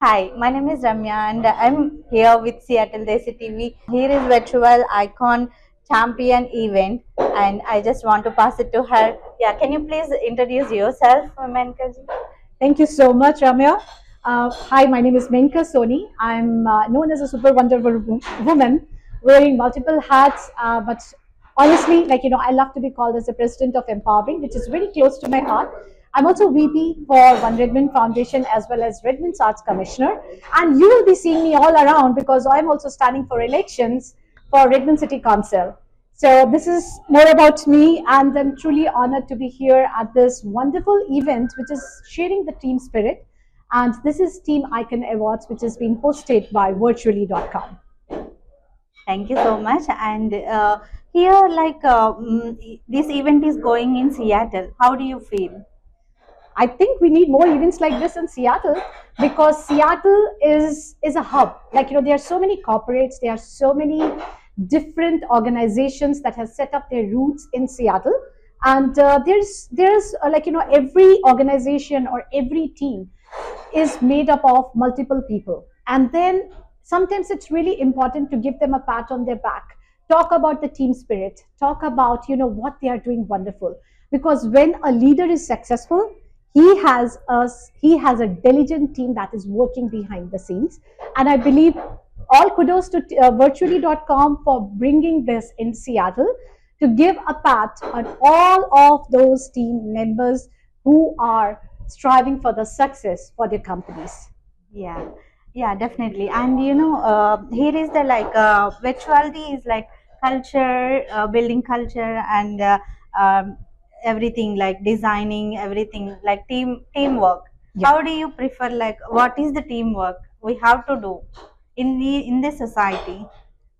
Hi, my name is Ramya and I'm here with Seattle Desi TV. Here is virtual icon champion event and I just want to pass it to her. Yeah, can you please introduce yourself, Menka ji? Thank you so much, Ramya. Hi, my name is Menka Soni. I'm known as a super wonderful woman, wearing multiple hats. But honestly, I love to be called as the president of Empowering, which is very close to my heart. I'm also VP for One Redmond Foundation as well as Redmond's Arts Commissioner. And you will be seeing me all around because I'm also standing for elections for Redmond City Council. So this is more about me, and I'm truly honored to be here at this wonderful event, which is sharing the team spirit. And this is Team Icon Awards, which is being hosted by virtually.com. Thank you so much. And here, this event is going in Seattle. How do you feel? I think we need more events like this in Seattle because Seattle is a hub. There are so many corporates, there are so many different organizations that have set up their roots in Seattle, and there's every organization or every team is made up of multiple people, and then sometimes it's really important to give them a pat on their back, talk about the team spirit, talk about what they are doing wonderful, because when a leader is successful, he has a diligent team that is working behind the scenes. And I believe all kudos to virtually.com for bringing this in Seattle, to give a pat on all of those team members who are striving for the success for their companies. Yeah, yeah, definitely. And here is the virtuality is like culture, building culture, and everything like designing everything like teamwork. Yeah. How do you prefer? Like, what is the teamwork we have to do in the society?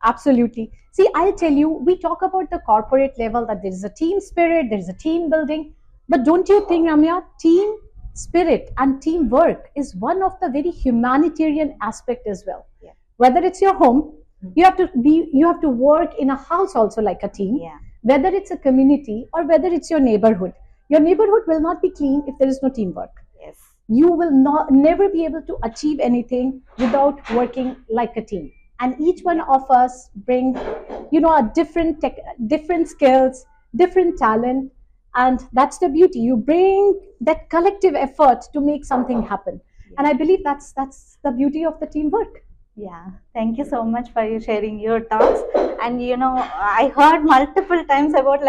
Absolutely. See, I'll tell you, we talk about the corporate level that there is a team spirit, there is a team building. But don't you think, Ramya, team spirit and teamwork is one of the very humanitarian aspect as well. Yeah. Whether it's your home, you have to work in a house also like a team. Yeah. Whether it's a community or whether it's your neighborhood. Your neighborhood will not be clean if there is no teamwork. Yes. You will never be able to achieve anything without working like a team. And each one of us bring a different skills, different talent, and that's the beauty. You bring that collective effort to make something happen. And I believe that's the beauty of the teamwork. Yeah, thank you so much for you sharing your thoughts. And I heard multiple times about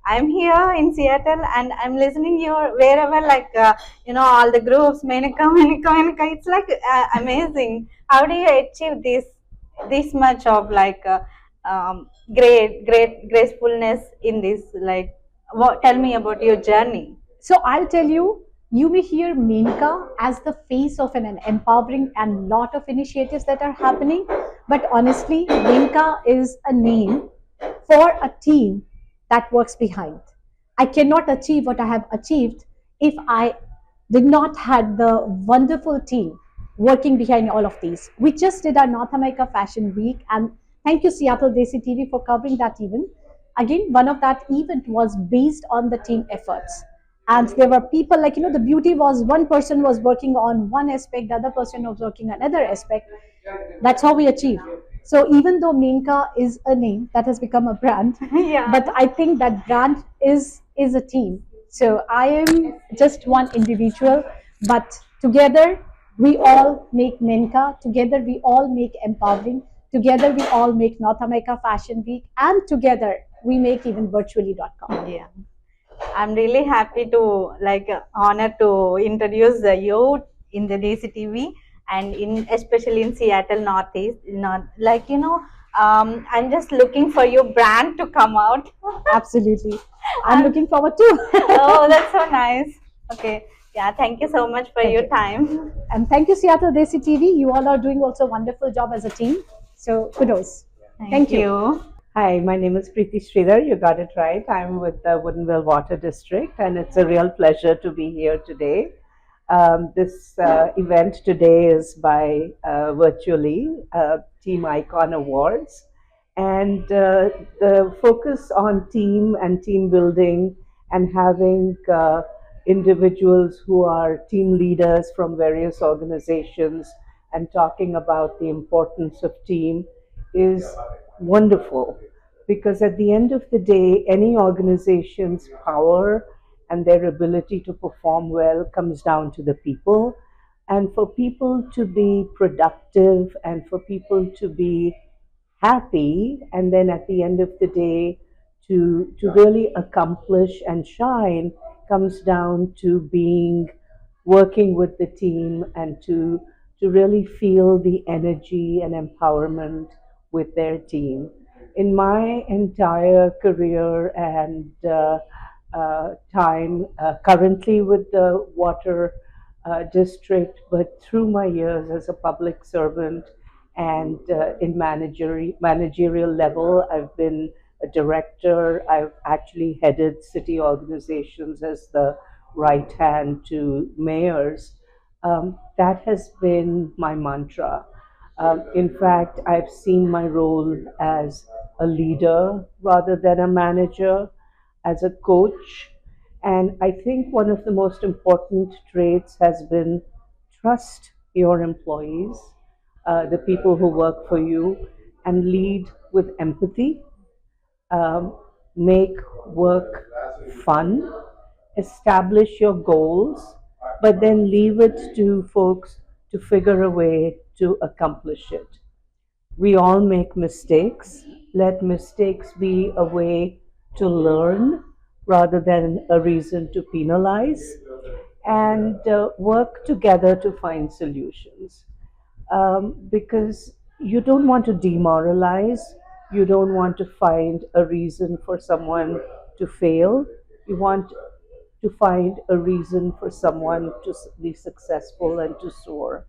I'm here in Seattle and I'm listening your wherever all the groups Menaka, Menaka, Menaka. It's like amazing. How do you achieve this much of great gracefulness in this? Like, tell me about your journey. So I'll tell you, you may hear Menka as the face of an empowering and lot of initiatives that are happening. But honestly, Menka is a name for a team that works behind. I cannot achieve what I have achieved if I did not had the wonderful team working behind all of these. We just did our North America Fashion Week, and thank you Seattle Desi TV for covering that event. Again, one of that event was based on the team efforts. And there were people the beauty was one person was working on one aspect, the other person was working on another aspect. That's how we achieve. So even though Menka is a name that has become a brand, Yeah. but I think that brand is a team. So I am just one individual, but together we all make Menka, together we all make Empowering, together we all make North America Fashion Week, and together we make even virtually.com. Yeah. I'm really happy to honor to introduce you in the DCTV and especially in Seattle Northeast. I'm just looking for your brand to come out. Absolutely. I'm looking forward to. Oh, that's so nice. Okay. Yeah, thank you so much for Thank your you. time. And thank you, Seattle Desi TV. You all are doing also a wonderful job as a team. So kudos. Thank you. Hi, my name is Preeti Sridhar. You got it right. I'm with the Woodinville Water District, and it's a real pleasure to be here today. This event today is by virtually Team Icon Awards, and the focus on team and team building and having individuals who are team leaders from various organizations and talking about the importance of team is wonderful, because at the end of the day, any organization's power and their ability to perform well comes down to the people. And for people to be productive and for people to be happy, and then at the end of the day, to really accomplish and shine comes down to being working with the team and to really feel the energy and empowerment with their team. In my entire career and time, currently with the water district, but through my years as a public servant and in managerial level, I've been a director. I've actually headed city organizations as the right hand to mayors. That has been my mantra. In fact, I've seen my role as a leader rather than a manager, as a coach. And I think one of the most important traits has been trust your employees, the people who work for you, and lead with empathy, um, make work fun, establish your goals, but then leave it to folks to figure a way to accomplish it. We all make mistakes. Let mistakes be a way to learn rather than a reason to penalize, and work together to find solutions. Because you don't want to demoralize, you don't want to find a reason for someone to fail. You want to find a reason for someone to be successful and to soar.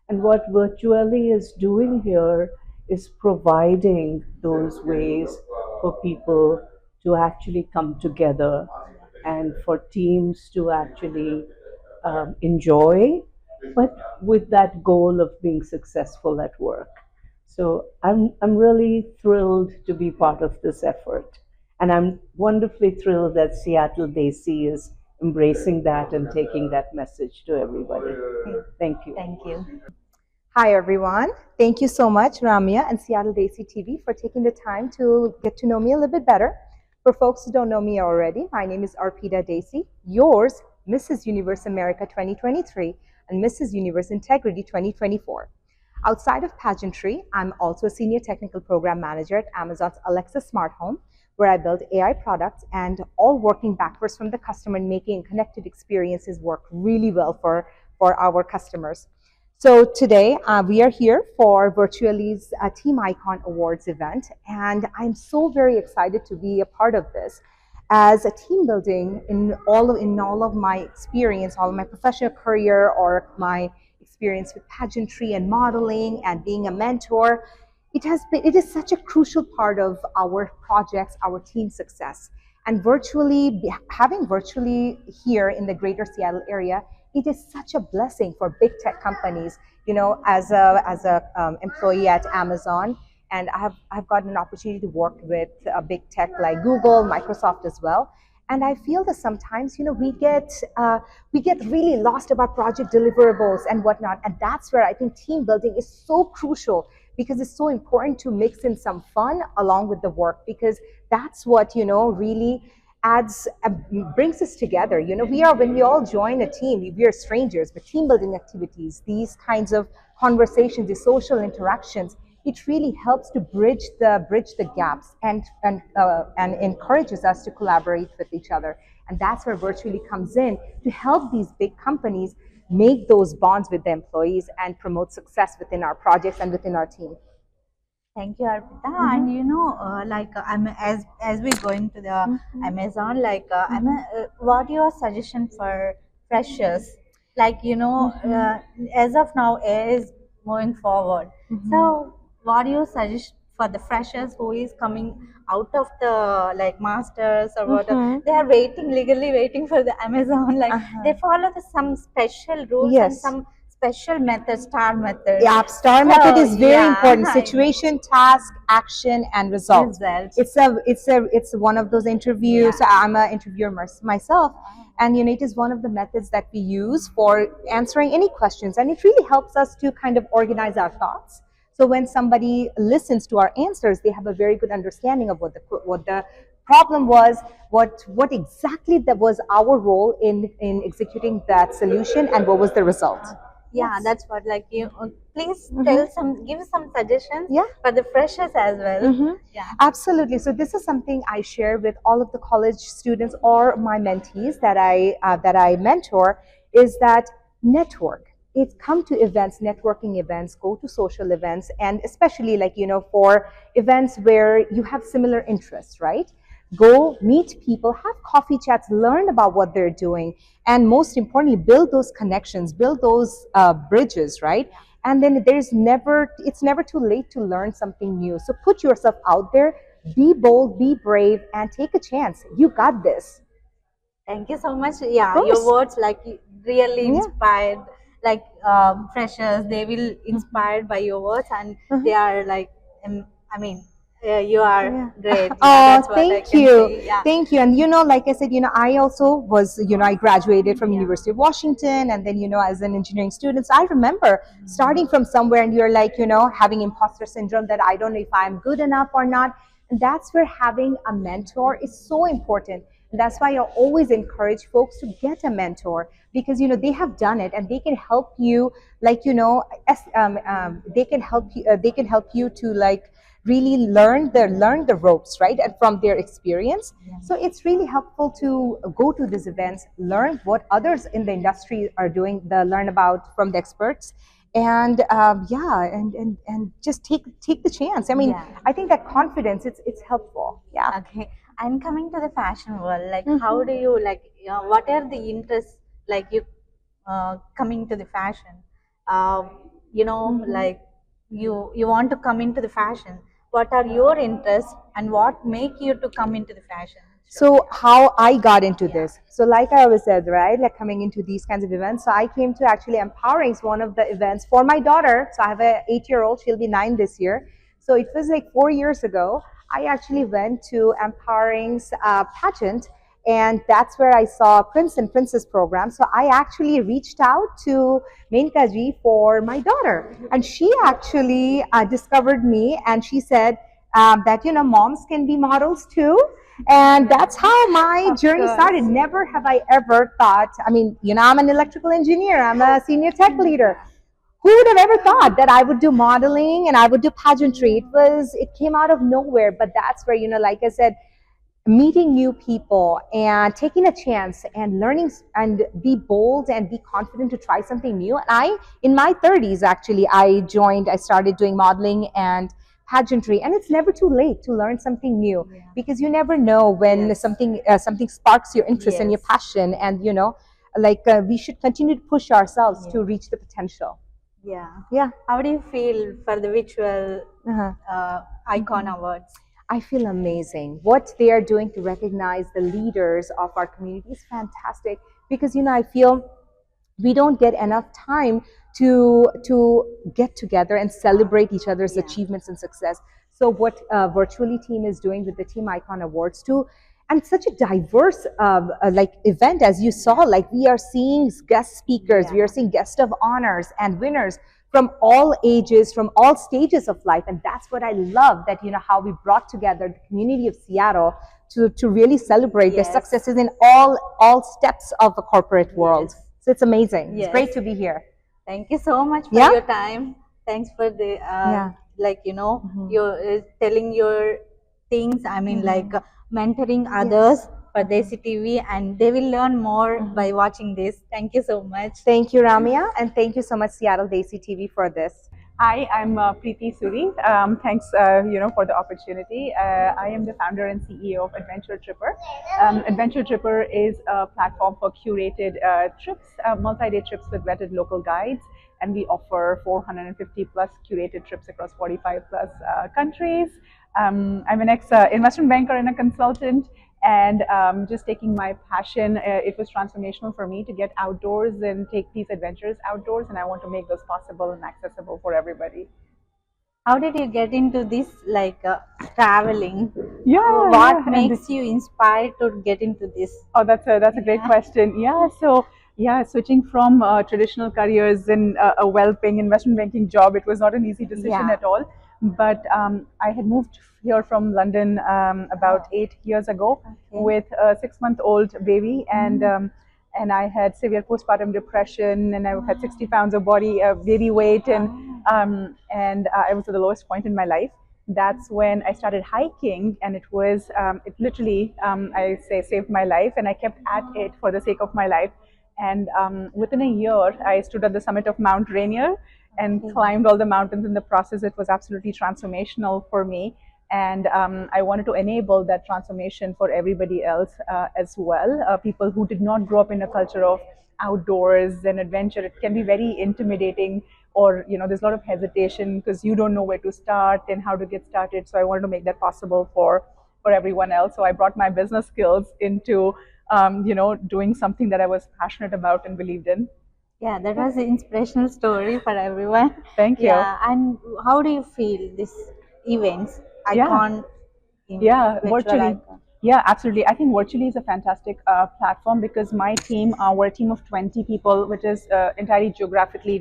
And what virtually is doing here is providing those ways for people to actually come together and for teams to actually enjoy, but with that goal of being successful at work. So I'm really thrilled to be part of this effort. And I'm wonderfully thrilled that Seattle Daisy is embracing that and taking that message to everybody. Thank you. Thank you. Hi, everyone. Thank you so much, Ramya and Seattle Daisy TV, for taking the time to get to know me a little bit better. For folks who don't know me already, my name is Arpita Daisy, yours, Mrs. Universe America 2023 and Mrs. Universe Integrity 2024. Outside of pageantry, I'm also a senior technical program manager at Amazon's Alexa Smart Home, where I build AI products, and all working backwards from the customer and making connected experiences work really well for our customers. So today we are here for Virtually's Team Icon Awards event, and I'm so very excited to be a part of this. As a team building in all of my experience, all of my professional career, or my experience with pageantry and modeling and being a mentor, it is such a crucial part of our projects, our team success. And having Virtually here in the greater Seattle area, it is such a blessing for big tech companies. You know, as a employee at Amazon, and I've gotten an opportunity to work with a big tech like Google, Microsoft as well. And I feel that sometimes, we get really lost about project deliverables and whatnot. And that's where I think team building is so crucial, because it's so important to mix in some fun along with the work, because that's what, really brings us together. When we all join a team, we are strangers, but team building activities, these kinds of conversations, these social interactions, it really helps to bridge the gaps and encourages us to collaborate with each other. And that's where Virtually comes in to help these big companies make those bonds with the employees and promote success within our projects and within our team. Thank you, Arpita. And I'm as we go into the Amazon, what your suggestion for freshers? As of now, AI is moving forward. So, what do you suggest for the freshers who is coming out of the masters or whatever? They are legally waiting for the Amazon. They follow some special rules and some special method, STAR method. Yeah, STAR method is very important. Situation, task, action, and result. It's one of those interviews. So I'm an interviewer myself, And it is one of the methods that we use for answering any questions, and it really helps us to kind of organize our thoughts. So when somebody listens to our answers, they have a very good understanding of what the problem was, what exactly that was our role in executing that solution, and what was the result. Yeah, Yes. that's what, like, you please tell give some suggestions Yeah. for the freshers as well. Yeah. Absolutely. So this is something I share with all of the college students or my mentees that I mentor, is that network. It's come to events, networking events, go to social events, and especially like for events where you have similar interests, right? Go meet people, have coffee chats, learn about what they're doing, and most importantly, build those connections, build those bridges, right? And then it's never too late to learn something new. So put yourself out there, be bold, be brave, and take a chance. You got this. Thank you so much. Yeah, Of your course. words like really Yeah. inspired. Like freshers, they will inspired by your words, and they are like, I mean, you are Yeah. great. Yeah, Oh, that's what I thank can you. say. Yeah. Thank you. And like I said, I also was, I graduated from University of Washington, and then, as an engineering student. So I remember starting from somewhere, and you're like, having imposter syndrome that I don't know if I'm good enough or not. And that's where having a mentor is so important. And that's why I always encourage folks to get a mentor, because they have done it, and they can help you, like they can help you to like really learn the ropes, right, and from their experience. So it's really helpful to go to these events, learn what others in the industry are doing, learn about from the experts, and and just take the chance. I mean, Yeah. I think that confidence, it's helpful. Yeah. Okay. And coming to the fashion world, like, how do you like? What are the interests like you coming to the fashion? Like you want to come into the fashion. What are your interests, and what make you to come into the fashion? So how I got into this. So like I always said, right, like coming into these kinds of events. So I came to actually Empowering, one of the events for my daughter. So I have a 8-year-old, she'll be 9 this year. So it was like 4 years ago. I actually went to Empowering's pageant, and that's where I saw Prince and Princess program. So I actually reached out to Menka ji for my daughter, and she actually discovered me, and she said that moms can be models too. And that's how my journey started. Never have I ever thought, I mean, I'm an electrical engineer, I'm a senior tech leader. Who would have ever thought that I would do modeling and I would do pageantry? It came out of nowhere, but that's where, like I said, meeting new people and taking a chance and learning and be bold and be confident to try something new. And in my 30s, actually, I started doing modeling and pageantry, and it's never too late to learn something new, because you never know when something sparks your interest and your passion, and we should continue to push ourselves to reach the potential. Yeah. How do you feel for the virtual icon awards? I feel amazing. What they are doing to recognize the leaders of our community is fantastic, because I feel we don't get enough time to get together and celebrate each other's achievements and success. So what Virtually team is doing with the Team Icon Awards too, and such a diverse like event, as you saw, like we are seeing guest speakers, we are seeing guest of honors and winners from all ages, from all stages of life. And that's what I love, that how we brought together the community of Seattle to really celebrate their successes in all steps of the corporate world. So it's amazing. It's great to be here. Thank you so much for your time. Thanks for the you're telling your things. I mean, like mentoring others for Desi TV, and they will learn more by watching this. Thank you so much. Thank you, Ramya, and thank you so much, Seattle Desi TV, for this. Hi, I'm Preeti Suri. Thanks, for the opportunity. I am the founder and CEO of Adventure Tripper. Adventure Tripper is a platform for curated trips, multi-day trips with vetted local guides, and we offer 450 plus curated trips across 45 plus countries. I'm an ex-investment banker and a consultant, and just taking my passion, it was transformational for me to get outdoors and take these adventures outdoors, and I want to make those possible and accessible for everybody. how did you get into this, like traveling? Yeah, What yeah. And makes you inspired to get into this? oh, that's a great Yeah. question. Yeah, so yeah, switching from traditional careers in a well-paying investment banking job, it was not an easy decision Yeah. at all. But I had moved here from London about Oh, 8 years ago okay. with a 6-month-old baby, Mm. and I had severe postpartum depression, and I had 60 pounds of body baby weight, Oh. and I was at the lowest point in my life. That's when I started hiking, and it literally, I say, saved my life, and I kept at it for the sake of my life. And within a year, I stood at the summit of Mount Rainier and Okay. climbed all the mountains in the process. It was absolutely transformational for me. And I wanted to enable that transformation for everybody else as well. People who did not grow up in a culture of outdoors and adventure. It can be very intimidating, or there's a lot of hesitation because you don't know where to start and how to get started. So I wanted to make that possible for everyone else. So I brought my business skills into doing something that I was passionate about and believed in. Yeah, that was an inspirational story for everyone. Thank you. Yeah, and how do you feel this events, Yeah. icon, Yeah, virtual virtually. icon? Yeah, absolutely. I think virtually is a fantastic platform because my team, we're a team of 20 people, which is entirely geographically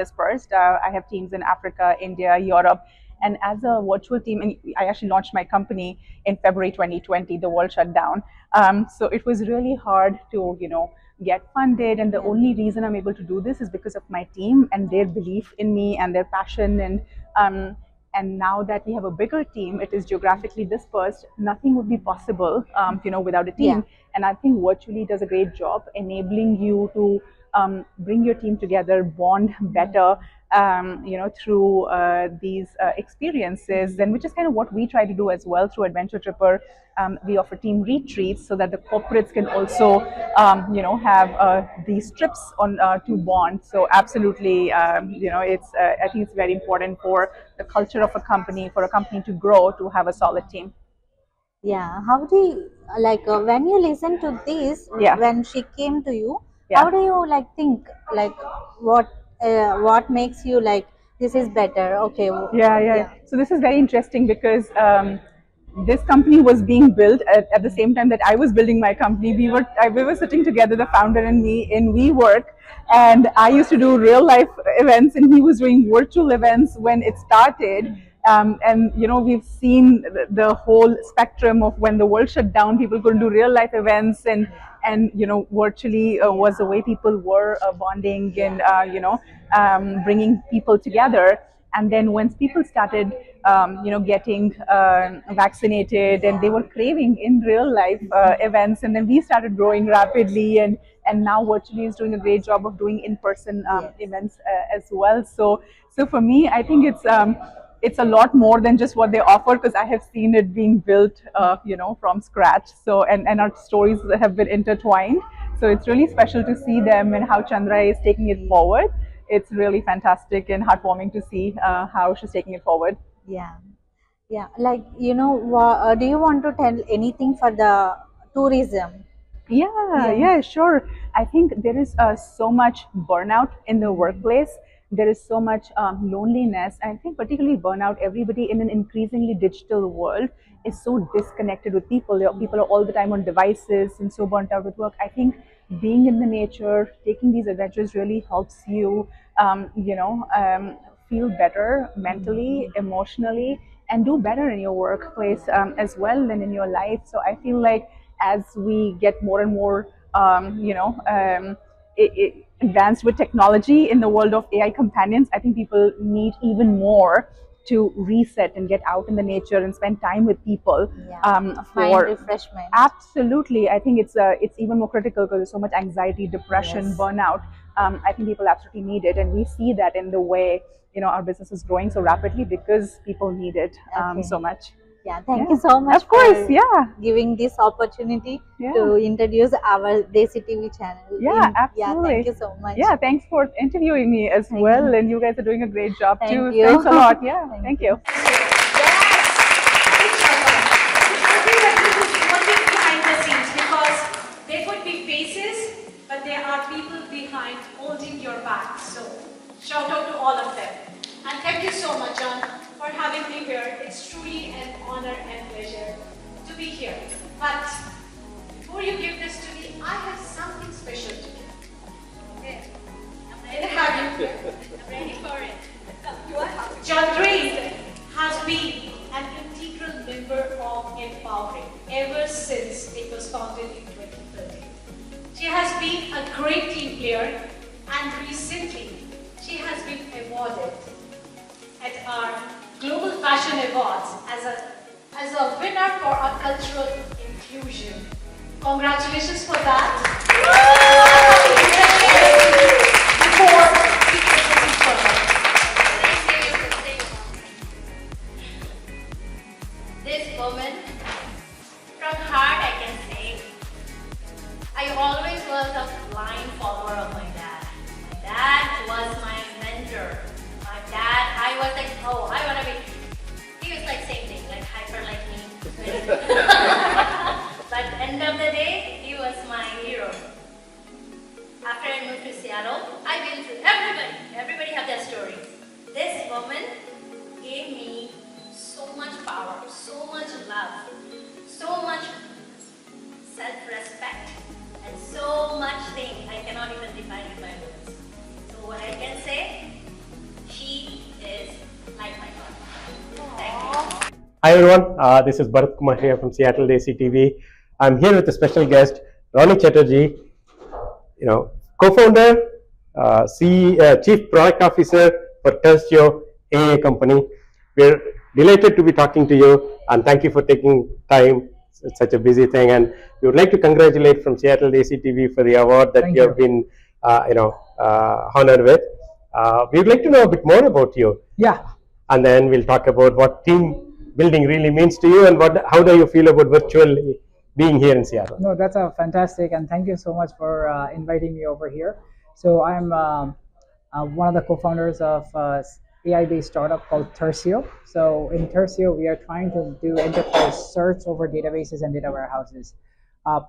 dispersed. I have teams in Africa, India, Europe. And as a virtual team, and I actually launched my company in February 2020, the world shut down. So it was really hard to, get funded. And the Yeah. only reason I'm able to do this is because of my team and their belief in me and their passion. And now that we have a bigger team, it is geographically dispersed. Nothing would be possible, without a Yeah. team. And I think virtually does a great job enabling you to bring your team together, bond better, through these experiences, and which is kind of what we try to do as well through Adventure Tripper. We offer team retreats so that the corporates can also, have these trips on to bond. So absolutely, it's I think it's very important for the culture of a company, for a company to grow, to have a solid team. Yeah, how do you, like when you listen to this, Yeah. when she came to you, Yeah. how do you like think, like what what makes you like this is better? Okay, Yeah, yeah. yeah. So this is very interesting because this company was being built at the same time that I was building my company. We were sitting together, the founder and me, in WeWork, and I used to do real life events, and he was doing virtual events when it started. And we've seen the whole spectrum of when the world shut down, people couldn't do real life events, and virtually was the way people were bonding and bringing people together. And then once people started getting vaccinated, and they were craving in real life events, and then we started growing rapidly, and now virtually is doing a great job of doing in-person Yes. events as well. So for me, I think it's a lot more than just what they offer, because I have seen it being built from scratch. So and our stories have been intertwined. So it's really special to see them and how Chandrayee is taking it forward. It's really fantastic and heartwarming to see how she's taking it forward. Yeah, yeah. Like do you want to tell anything for the tourism? Yeah, Yeah. yeah, sure. I think there is so much burnout in the workplace. There is so much loneliness. I think particularly burnout. Everybody in an increasingly digital world is so disconnected with people. People are all the time on devices and so burnt out with work. I think being in the nature, taking these adventures really helps you, feel better mentally, emotionally, and do better in your workplace as well and in your life. So I feel like as we get more and more, advanced with technology in the world of AI companions, I think people need even more to reset and get out in the nature and spend time with people. Yeah. Mind For refreshment. absolutely, I think it's even more critical because there's so much anxiety, depression, Yes. burnout. I think people absolutely need it, and we see that in the way our business is growing so rapidly because people need it Okay. so much. Yeah, thank Yeah. you so much Of course, for yeah. giving this opportunity Yeah. to introduce our Desi TV channel. Yeah, Yeah, absolutely. thank you so much. Yeah, thanks for interviewing me as Thank well, you. and you guys are doing a great job Thank too. you. Thanks a lot. Yeah, Thank thank you. you. What is behind the scenes? Because there could be faces, but there are people behind holding your back. So shout out to all of them. And thank you so much, John, for for having me here. It's truly an honor and pleasure to be here. But before you give this to me, I have something special to give. Okay. I'm ready for it. Chandrayee has been an integral member of Empowering ever since it was founded in 2013. She has been a great team player, and recently she has been awarded at our Global Fashion Awards as a winner for our cultural inclusion. Congratulations for that. Before we proceed further, this woman, from heart I can say, I always was a blind follower of my dad. My dad was my mentor. My dad, I was like, oh, I want to be, he was like same thing, like hyper like me. But end of the day, he was my hero. After I moved to Seattle, I've been through everybody have their stories. This woman gave me so much power, so much love, so much self-respect, and so much things I cannot even define with my words. So what I can say, she is like my God. Thank you. Hi everyone, this is Bharat Kumar here from Seattle SDTV. I'm here with a special guest, Ronnie Chatterjee, co-founder, Chief Product Officer for Tercio AA Company. We're delighted to be talking to you, and thank you for taking time. It's such a busy thing, and we would like to congratulate from Seattle ACTV for the award that you have been, honored with. We would like to know a bit more about you. Yeah. And then we'll talk about what team building really means to you, and how do you feel about virtually being here in Seattle? No, that's a fantastic, and thank you so much for inviting me over here. So I'm one of the co-founders of AI-based startup called Tercio. So in Tercio, we are trying to do enterprise search over databases and data warehouses.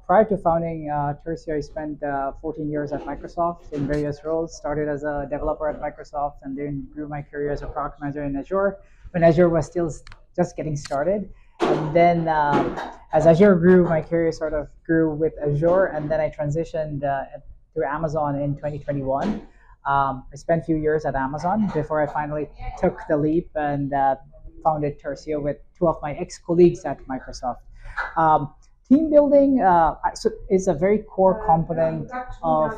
Prior to founding Tercio, I spent 14 years at Microsoft in various roles. Started as a developer at Microsoft, and then grew my career as a product manager in Azure, when Azure was still just getting started. And then as Azure grew, my career sort of grew with Azure, and then I transitioned to Amazon in 2021. I spent a few years at Amazon before I finally took the leap and founded Tercio with two of my ex-colleagues at Microsoft. Team building is a very core component of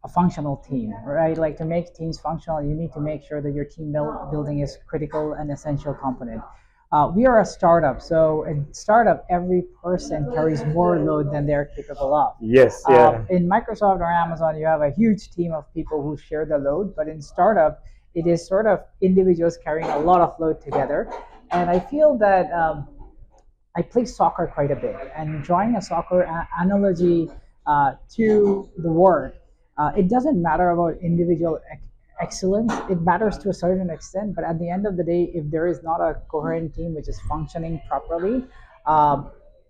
a functional team, right? Like, to make teams functional, you need to make sure that your team building is critical and essential component. We are a startup, so in startup, every person carries more load than they're capable of. Yes, yeah. In Microsoft or Amazon, you have a huge team of people who share the load, but in startup, it is sort of individuals carrying a lot of load together. And I feel that I play soccer quite a bit, and drawing a soccer analogy to the word, it doesn't matter about individual excellence. It matters to a certain extent, but at the end of the day, if there is not a coherent team which is functioning properly,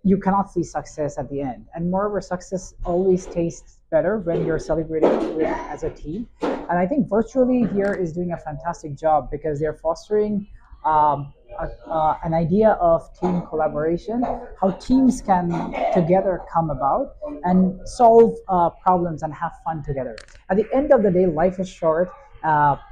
you cannot see success at the end. And moreover, success always tastes better when you're celebrating it as a team. And I think virtually here is doing a fantastic job, because they're fostering an idea of team collaboration, how teams can together come about and solve problems and have fun together. At the end of the day, life is short.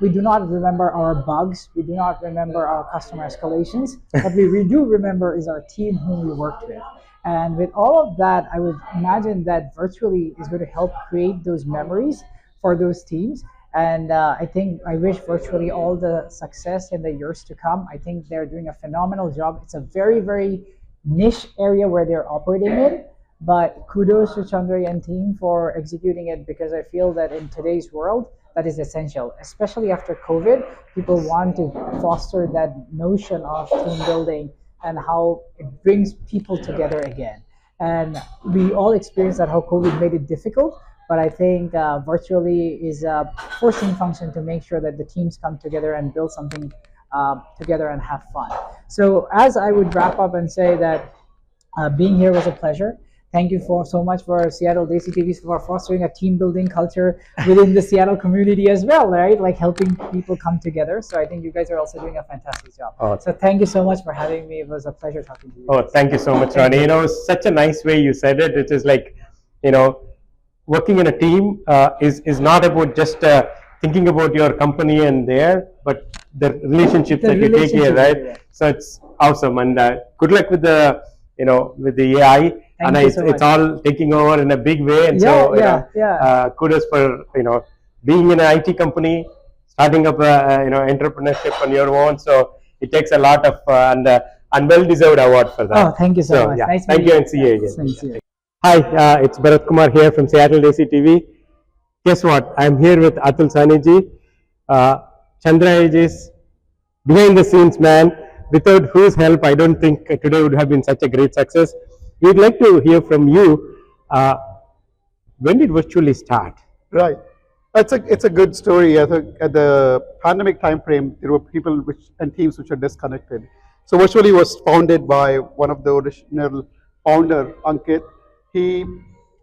We do not remember our bugs. We do not remember our customer escalations. What we do remember is our team whom we worked with. And with all of that, I would imagine that virtually is going to help create those memories for those teams. And I wish virtually all the success in the years to come. I think they're doing a phenomenal job. It's a very, very niche area where they're operating in, but kudos to Chandrayee and team for executing it, because I feel that in today's world, that is essential, especially after COVID. People want to foster that notion of team building and how it brings people together again. And we all experienced that, how COVID made it difficult. But I think virtually is a forcing function to make sure that the teams come together and build something together and have fun. So as I would wrap up and say that being here was a pleasure. Thank you so much for Seattle Daisy TV for fostering a team building culture within the Seattle community as well, right? Like helping people come together. So I think you guys are also doing a fantastic job. Oh. So thank you so much for having me. It was a pleasure talking to you. Oh, thank you so much, Ronnie. You know, such a nice way you said it. It is like, you know, working in a team is not about just thinking about your company and there, but the relationships that you take here, right? So it's awesome, and good luck with the, you know, with the AI. And it's all taking over in a big way, and kudos for, you know, being in an IT company, starting up you know, entrepreneurship on your own. So it takes a lot of and well-deserved award for that. Oh, thank you so much. Yeah, nice thank you, and see you again. Nice to see you. Hi, it's Bharat Kumar here from Seattle Daisy TV. Guess what? I'm here with Atul Saniji. Chandrayee is behind the scenes man, without whose help I don't think today would have been such a great success. We'd like to hear from you. When did Virtually start? Right. It's a good story. I think at the pandemic time frame, there were people and teams which are disconnected. So Virtually was founded by one of the original founder, Ankit. He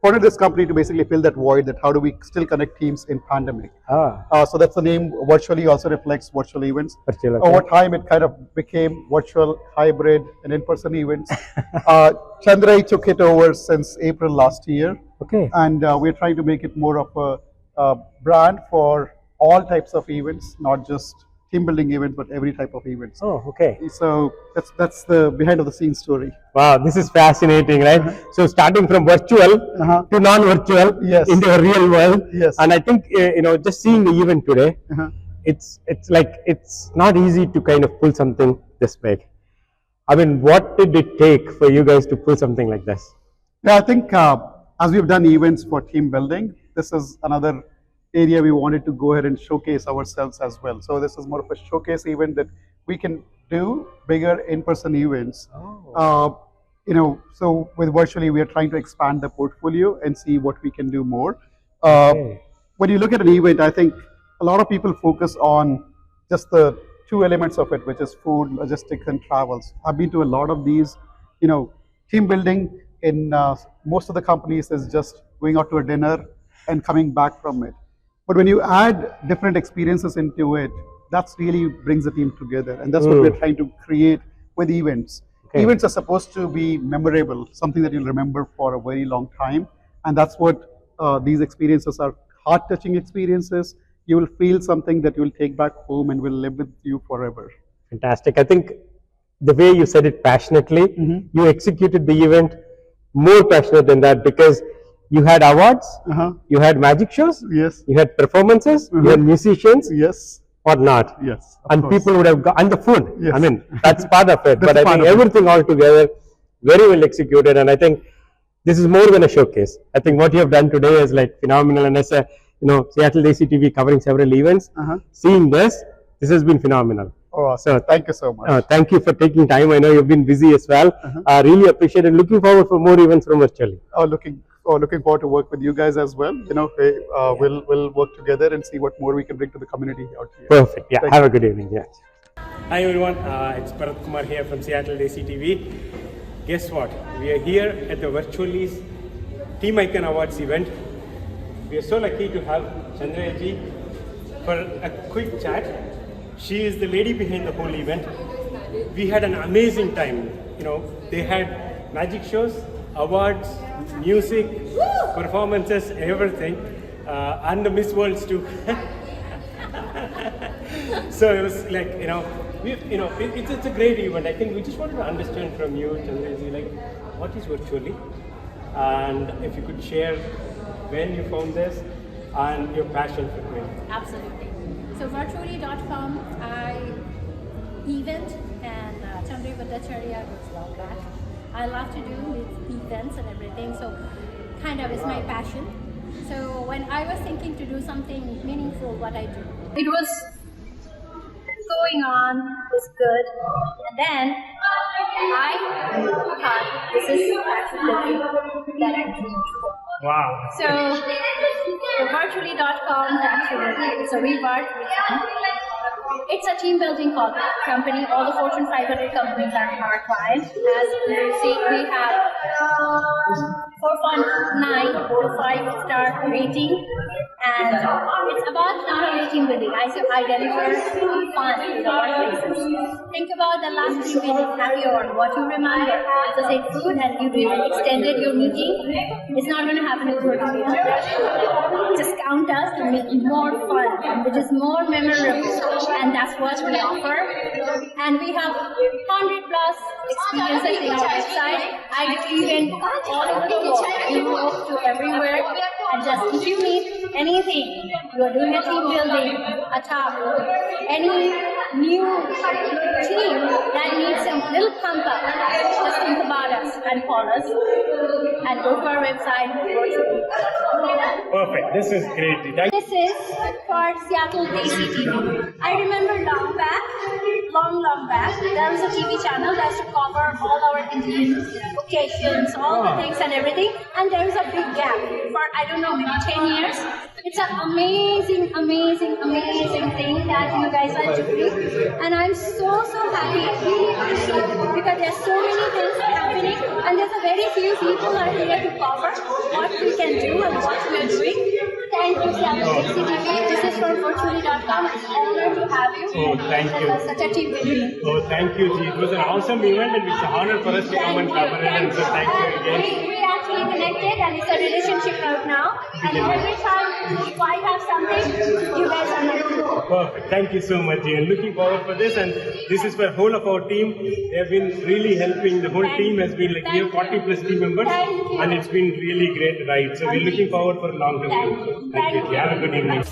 founded this company to basically fill that void, that how do we still connect teams in pandemic. So that's the name. Virtually also reflects virtual events. Over time, it kind of became virtual, hybrid, and in-person events. Chandrayee took it over since April last year. Okay. And we're trying to make it more of a brand for all types of events, not just team building events, but every type of events. Oh, okay. So that's the behind of the scenes story. Wow, this is fascinating, right? So starting from virtual to non-virtual into a real world. Yes. And I think you know, just seeing the event today, it's like it's not easy to kind of pull something this big. I mean, what did it take for you guys to pull something like this? Yeah, I think as we've done events for team building, this is another area we wanted to go ahead and showcase ourselves as well. So this is more of a showcase event that we can do bigger in-person events. You know, so with Virtually, we are trying to expand the portfolio and see what we can do more. When you look at an event, I think a lot of people focus on just the two elements of it, which is food, logistics, and travels. I've been to a lot of these. You know, team building in most of the companies is just going out to a dinner and coming back from it. But when you add different experiences into it, that's really brings the team together. And that's what we're trying to create with events. Events are supposed to be memorable, something that you'll remember for a very long time. And that's what these experiences are, heart-touching experiences. You will feel something that you will take back home and will live with you forever. Fantastic. I think the way you said it passionately, you executed the event more passionate than that, because you had awards, you had magic shows, you had performances, you had musicians, or not. And course. People would have got, and the food. I mean, that's part of it. But I think everything all together, very well executed. And I think this is more than a showcase. I think what you have done today is like phenomenal. And as a, you know, Seattle Daisy TV covering several events, seeing this has been phenomenal. Oh, so thank you so much. Thank you for taking time. I know you've been busy as well. Really appreciate it. Looking forward for more events from Virtually. Looking forward to work with you guys as well. You know, we'll work together and see what more we can bring to the community out here. Perfect. Yeah. Have a good evening. Yeah. Hi everyone. It's Bharat Kumar here from Seattle Daisy TV. Guess what? We are here at the Virtually's Team Icon Awards event. We are so lucky to have Chandrayee for a quick chat. She is the lady behind the whole event. We had an amazing time. You know, they had magic shows, awards, music, performances, everything, and the Miss Worlds too. So it was like, you know, it's a great event. I think we just wanted to understand from you, Chandrayee, like, what is Virtually, and if you could share when you found this and your passion for doing it. Absolutely. So virtually.com, event, and Chandrayee Bhattacharyya goes long back. I love to do events and everything, so kind of is my passion. So when I was thinking to do something meaningful, what I do, it was going on, was good, and then I thought this is actually looking that I do. Wow. So virtually.com actually, it's a rebirth. It's a team building company. All the Fortune 500 companies are our clients. As you see, we have 4.9 to 5-star rating, and it's about not a rating building. I deliver fun in the workplaces. Think about the last 3 minutes have your what you remember. So say food and you really extended your meeting. It's not going to happen in 30 minutes. Just count us to make it more fun, which is more memorable, and that's what we offer. And we have 100 plus experiences in our website. I do event all over the world, Europe to everywhere. And just if you need anything, you are doing a team building, a talk, any new team that needs a little pump up, just think about us and call us and go to our website. Perfect. This is great. This is for Seattle SDTV. I remember long back, there was a TV channel that used to cover all our Indian occasions, all the things and everything, and there was a big gap for, I don't know, maybe 10 years. It's an amazing thing that you guys are doing, and I'm so happy, really appreciate, because there's so many things happening, and there's a very few people are here to cover what we can do and what we are doing. Thank you, Seattle SDTV. This is from virtually.com. It's an honor to have you. Oh, thank you. Such a team building. Oh, thank you, Ji. It was an awesome event, and it's an honor for us to come and cover it. And so thank you again. We actually connected, and it's a relationship right now. And every time if I have something, you guys are my people. Perfect. Thank you so much, Ji. And looking forward for this. And this is for the whole of our team. They have been really helping. The whole team has been like, we have 40 plus team members, and it's been really great ride. So we're looking forward for a long term. Thank you. Ji. Have a good evening.